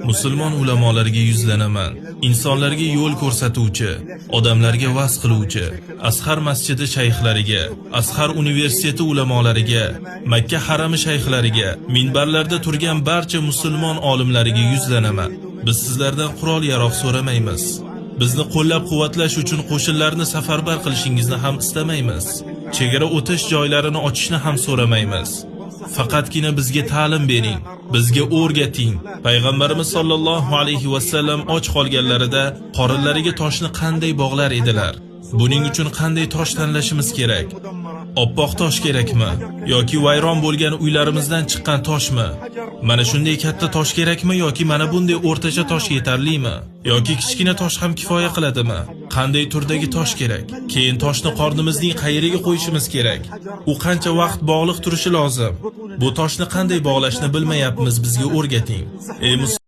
Musulmon ulamolarga yuzlanaman. Insonlarga yo'l ko'rsatuvchi, odamlarga va'z qiluvchi, Azhar masjidi shayxlariga, Azhar universiteti ulamolariga, Makka harami shayxlariga, minbarlarda turgan barcha musulmon olimlariga yuzlanaman. Biz sizlardan qurol-yaroq so'ramaymiz. Bizni qo'llab-quvvatlash uchun qo'shinlarni safarbar qilishingizni ham istamaymiz. Chegara o'tish joylarini ochishni ham so'ramaymiz. Faqatgina bizga ta'lim bering, bizga o'rgating. Payg'ambarimiz sollallohu alayhi va sallam och qolganlarida qorinlariga toshni qanday bog'lar edilar? Buning uchun qanday tosh tanlashimiz kerak? Oppoq tosh kerakmi yoki vayron bo'lgan uylarimizdan chiqqan toshmi? Mana shunday katta tosh kerakmi yoki mana bunday o'rtacha tosh yetarlimi? Yoki kichkina tosh ham kifoya qiladimi? Qanday turdagi tosh kerak? Keyin toshni qornimizning qayeriga qo'yishimiz kerak? U qancha vaqt bog'liq turishi lozim? Bu toshni qanday bog'lashni bilmayapmiz, bizga o'rgating. Ey